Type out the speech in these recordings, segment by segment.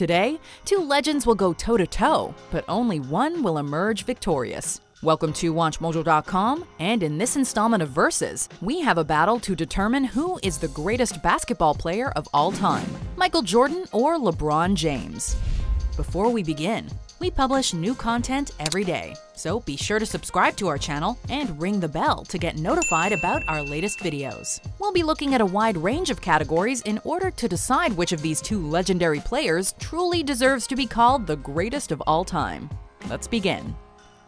Today, two legends will go toe-to-toe, but only one will emerge victorious. Welcome to WatchMojo.com, and in this installment of Versus, we have a battle to determine who is the greatest basketball player of all time, Michael Jordan or LeBron James. Before we begin, we publish new content every day, so be sure to subscribe to our channel and ring the bell to get notified about our latest videos. We'll be looking at a wide range of categories in order to decide which of these two legendary players truly deserves to be called the greatest of all time. Let's begin.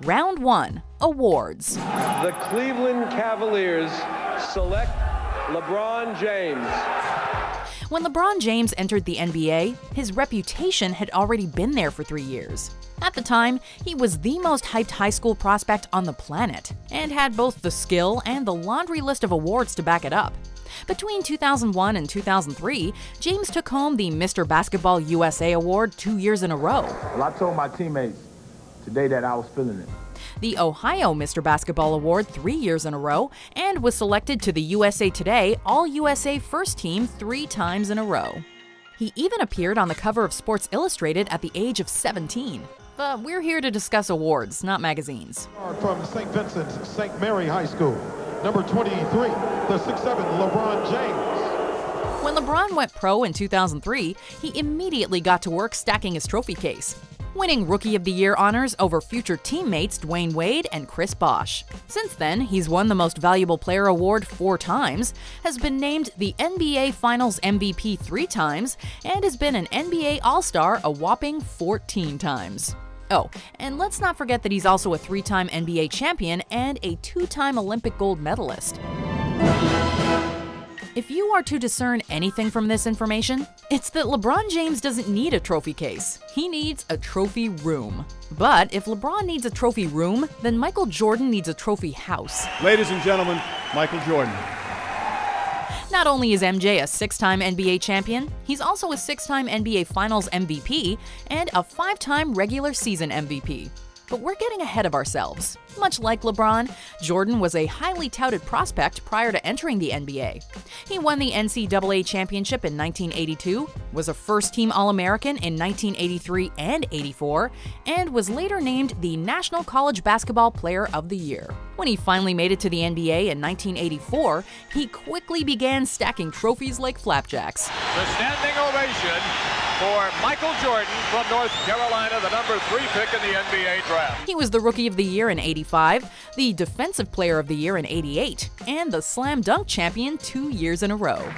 Round 1. Awards. The Cleveland Cavaliers select LeBron James. When LeBron James entered the NBA, his reputation had already been there for 3 years. At the time, he was the most hyped high school prospect on the planet, and had both the skill and the laundry list of awards to back it up. Between 2001 and 2003, James took home the Mr. Basketball USA award 2 years in a row. Well, I told my teammates today that I was feeling it. The Ohio Mr. Basketball Award 3 years in a row, and was selected to the USA Today All-USA First Team 3 times in a row. He even appeared on the cover of Sports Illustrated at the age of 17. But we're here to discuss awards, not magazines. From St. Vincent, St. Mary High School, number 23, the 6'7", LeBron James. When LeBron went pro in 2003, he immediately got to work stacking his trophy case, winning Rookie of the Year honors over future teammates Dwayne Wade and Chris Bosh. Since then, he's won the Most Valuable Player award 4 times, has been named the NBA Finals MVP 3 times, and has been an NBA All-Star a whopping 14 times. Oh, and let's not forget that he's also a 3-time NBA champion and a 2-time Olympic gold medalist. If you are to discern anything from this information, it's that LeBron James doesn't need a trophy case. He needs a trophy room. But if LeBron needs a trophy room, then Michael Jordan needs a trophy house. Ladies and gentlemen, Michael Jordan. Not only is MJ a 6-time NBA champion, he's also a 6-time NBA Finals MVP and a 5-time regular season MVP. But we're getting ahead of ourselves. Much like LeBron, Jordan was a highly touted prospect prior to entering the NBA. He won the NCAA championship in 1982, was a first-team All-American in 1983 and 84, and was later named the National College Basketball Player of the Year. When he finally made it to the NBA in 1984, he quickly began stacking trophies like flapjacks. The standing ovation for Michael Jordan from North Carolina, the number 3 pick in the NBA draft. He was the Rookie of the Year in 85, the Defensive Player of the Year in 88, and the Slam Dunk Champion 2 years in a row.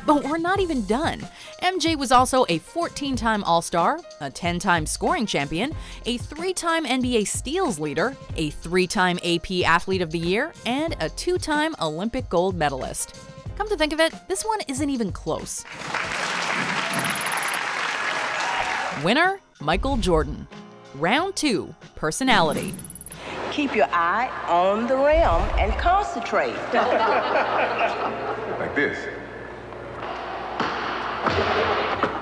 But we're not even done. MJ was also a 14-time All-Star, a 10-time scoring champion, a 3-time NBA steals leader, a 3-time AP Athlete of the Year, and a 2-time Olympic gold medalist. Come to think of it, this one isn't even close. Winner, Michael Jordan. Round 2. Personality. Keep your eye on the rim and concentrate. Like this.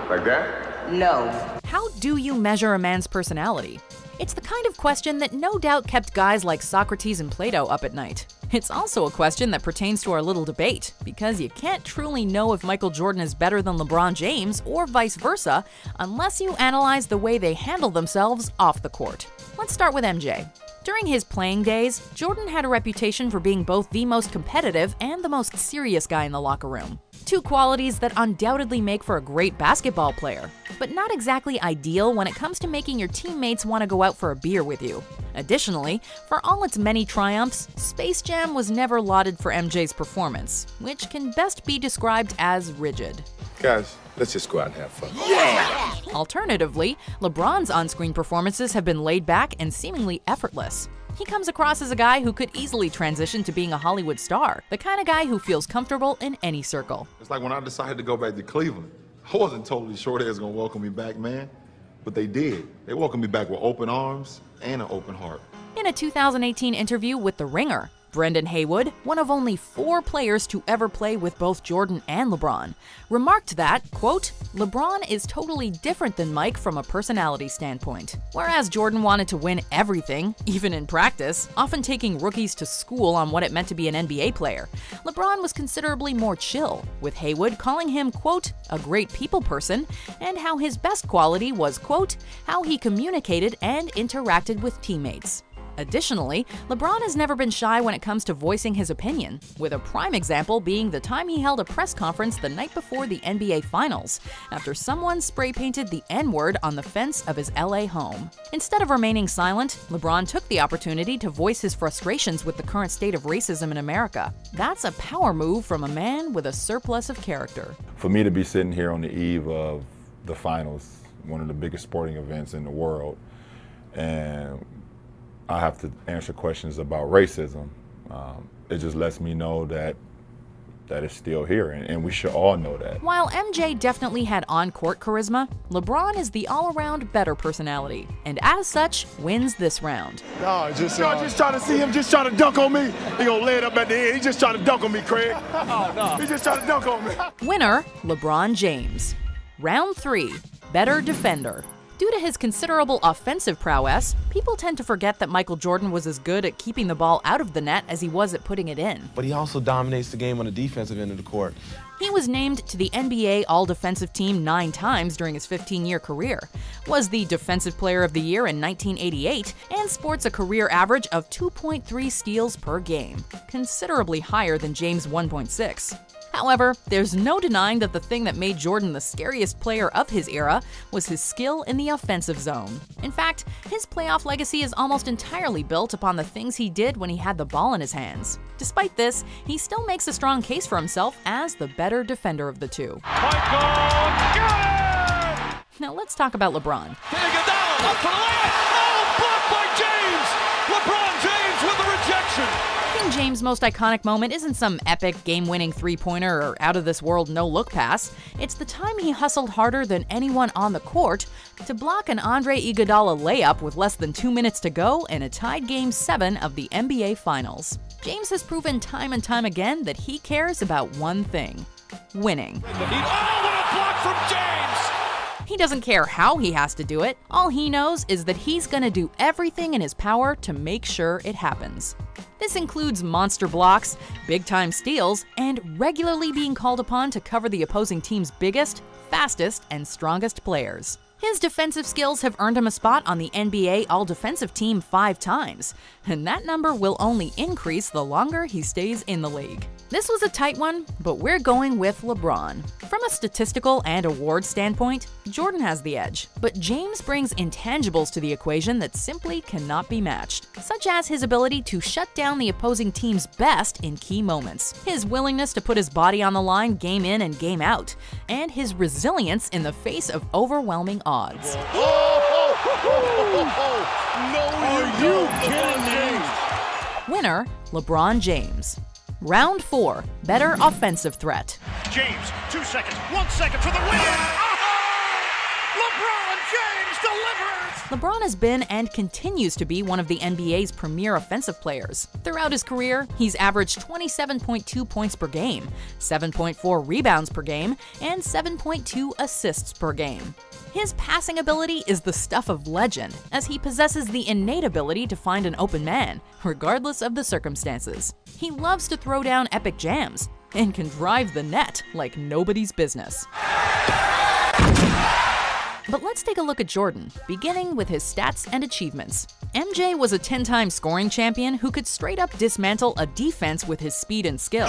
Like that? No. How do you measure a man's personality? It's the kind of question that no doubt kept guys like Socrates and Plato up at night. It's also a question that pertains to our little debate, because you can't truly know if Michael Jordan is better than LeBron James or vice versa unless you analyze the way they handle themselves off the court. Let's start with MJ. During his playing days, Jordan had a reputation for being both the most competitive and the most serious guy in the locker room. 2 qualities that undoubtedly make for a great basketball player, but not exactly ideal when it comes to making your teammates want to go out for a beer with you. Additionally, for all its many triumphs, Space Jam was never lauded for MJ's performance, which can best be described as rigid. Guys, let's just go out and have fun. Yeah! Alternatively, LeBron's on-screen performances have been laid back and seemingly effortless. He comes across as a guy who could easily transition to being a Hollywood star, the kind of guy who feels comfortable in any circle. It's like when I decided to go back to Cleveland, I wasn't totally sure they was gonna welcome me back, man. But they did. They welcomed me back with open arms and an open heart. In a 2018 interview with The Ringer, Brendan Haywood, one of only 4 players to ever play with both Jordan and LeBron, remarked that, quote, "LeBron is totally different than Mike from a personality standpoint." Whereas Jordan wanted to win everything, even in practice, often taking rookies to school on what it meant to be an NBA player, LeBron was considerably more chill, with Haywood calling him, quote, "a great people person," and how his best quality was, quote, "how he communicated and interacted with teammates." Additionally, LeBron has never been shy when it comes to voicing his opinion, with a prime example being the time he held a press conference the night before the NBA Finals, after someone spray-painted the N-word on the fence of his LA home. Instead of remaining silent, LeBron took the opportunity to voice his frustrations with the current state of racism in America. That's a power move from a man with a surplus of character. For me to be sitting here on the eve of the Finals, one of the biggest sporting events in the world, and I have to answer questions about racism, it just lets me know that it's still here, and we should all know that. While MJ definitely had on-court charisma, LeBron is the all-around better personality, and as such, wins this round. No, just trying to see him just trying to dunk on me. He gonna lay it up at the end. He's just trying to dunk on me, Craig. Oh, no. He's just trying to dunk on me. Winner, LeBron James. Round 3, better defender. Due to his considerable offensive prowess, people tend to forget that Michael Jordan was as good at keeping the ball out of the net as he was at putting it in. But he also dominates the game on the defensive end of the court. He was named to the NBA All-Defensive Team 9 times during his 15-year career, was the Defensive Player of the Year in 1988, and sports a career average of 2.3 steals per game, considerably higher than James' 1.6. However, there's no denying that the thing that made Jordan the scariest player of his era was his skill in the offensive zone. In fact, his playoff legacy is almost entirely built upon the things he did when he had the ball in his hands. Despite this, he still makes a strong case for himself as the better defender of the two. Now let's talk about LeBron. Iguodala up for the layup. Oh, blocked by James. LeBron James with the rejection. King James' most iconic moment isn't some epic game-winning three-pointer or out-of-this-world no-look pass. It's the time he hustled harder than anyone on the court to block an Andre Iguodala layup with less than 2 minutes to go in a tied Game 7 of the NBA Finals. James has proven time and time again that he cares about one thing: winning. Oh, what a block from James! He doesn't care how he has to do it. All he knows is that he's gonna do everything in his power to make sure it happens. This includes monster blocks, big-time steals, and regularly being called upon to cover the opposing team's biggest, fastest, and strongest players. His defensive skills have earned him a spot on the NBA All-Defensive Team 5 times, and that number will only increase the longer he stays in the league. This was a tight one, but we're going with LeBron. From a statistical and award standpoint, Jordan has the edge, but James brings intangibles to the equation that simply cannot be matched, such as his ability to shut down the opposing team's best in key moments, his willingness to put his body on the line game in and game out, and his resilience in the face of overwhelming odds. Are you kidding me? Winner, LeBron James. Round 4, better offensive threat. James, 2 seconds, 1 second for the win! LeBron James delivers! LeBron has been and continues to be one of the NBA's premier offensive players. Throughout his career, he's averaged 27.2 points per game, 7.4 rebounds per game, and 7.2 assists per game. His passing ability is the stuff of legend, as he possesses the innate ability to find an open man, regardless of the circumstances. He loves to throw down epic jams, and can drive the net like nobody's business. But let's take a look at Jordan, beginning with his stats and achievements. MJ was a 10-time scoring champion who could straight up dismantle a defense with his speed and skill.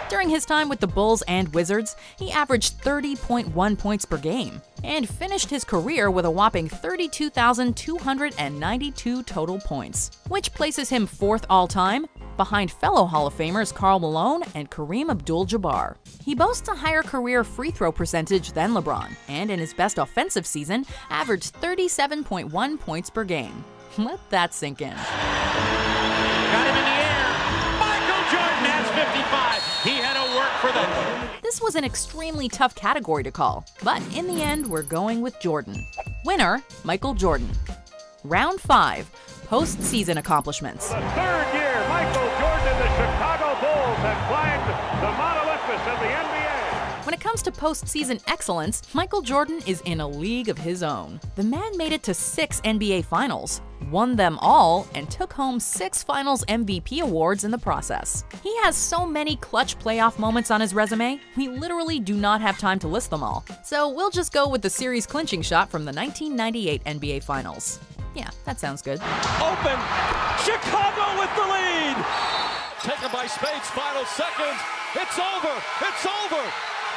During his time with the Bulls and Wizards, he averaged 30.1 points per game, and finished his career with a whopping 32,292 total points, which places him 4th all-time, behind fellow Hall of Famers Karl Malone and Kareem Abdul-Jabbar. He boasts a higher career free throw percentage than LeBron, and in his best offensive season, averaged 37.1 points per game. Let that sink in. Got him in the air. Michael Jordan has 55. He had to work for that. This was an extremely tough category to call, but in the end, we're going with Jordan. Winner, Michael Jordan. Round 5, postseason accomplishments. The third year, Michael Jordan and the Chicago Bulls have climbed the Mount Olympus of the NBA. When it comes to postseason excellence, Michael Jordan is in a league of his own. The man made it to 6 NBA Finals, won them all, and took home 6 Finals MVP awards in the process. He has so many clutch playoff moments on his resume, we literally do not have time to list them all. So we'll just go with the series clinching shot from the 1998 NBA Finals. Yeah, that sounds good. Open, Chicago with the lead. Taken by Spades, final seconds. It's over, it's over.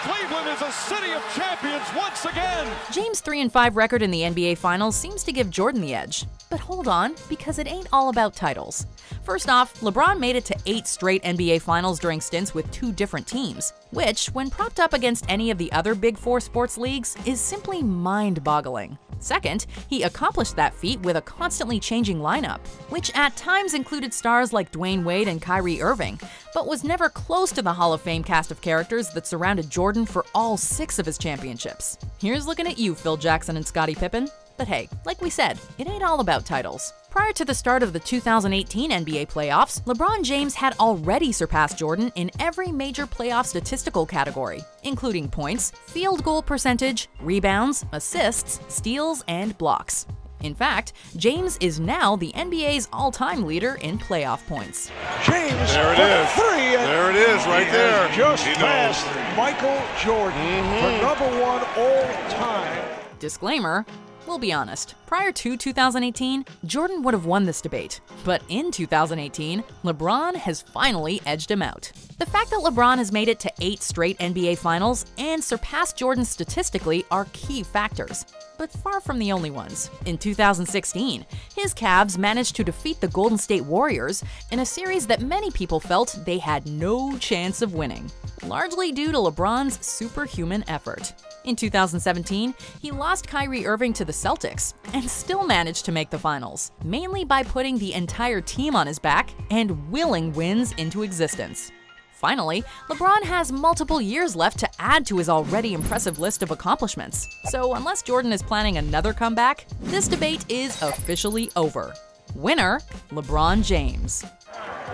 Cleveland is a city of champions once again! James' 3-5 record in the NBA Finals seems to give Jordan the edge. But hold on, because it ain't all about titles. First off, LeBron made it to 8 straight NBA Finals during stints with 2 different teams, which, when propped up against any of the other Big 4 sports leagues, is simply mind-boggling. Second, he accomplished that feat with a constantly changing lineup, which at times included stars like Dwayne Wade and Kyrie Irving, but was never close to the Hall of Fame cast of characters that surrounded Jordan for all 6 of his championships. Here's looking at you, Phil Jackson and Scottie Pippen. But hey, like we said, it ain't all about titles. Prior to the start of the 2018 NBA playoffs, LeBron James had already surpassed Jordan in every major playoff statistical category, including points, field goal percentage, rebounds, assists, steals, and blocks. In fact, James is now the NBA's all-time leader in playoff points. James, There it is. 3, and There it is, right there. just He passed knows. Michael Jordan for #1 all-time. Disclaimer, we'll be honest, prior to 2018, Jordan would have won this debate. But in 2018, LeBron has finally edged him out. The fact that LeBron has made it to 8 straight NBA Finals and surpassed Jordan statistically are key factors, but far from the only ones. In 2016, his Cavs managed to defeat the Golden State Warriors in a series that many people felt they had no chance of winning, largely due to LeBron's superhuman effort. In 2017, he lost Kyrie Irving to the Celtics and still managed to make the finals, mainly by putting the entire team on his back and willing wins into existence. Finally, LeBron has multiple years left to add to his already impressive list of accomplishments. So unless Jordan is planning another comeback, this debate is officially over. Winner, LeBron James.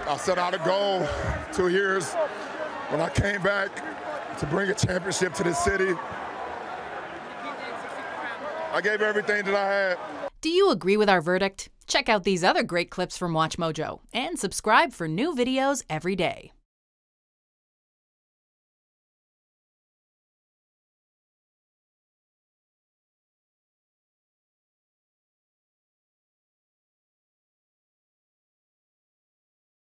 I set out a goal 2 years when I came back to bring a championship to this city. I gave everything that I had. Do you agree with our verdict? Check out these other great clips from WatchMojo and subscribe for new videos every day.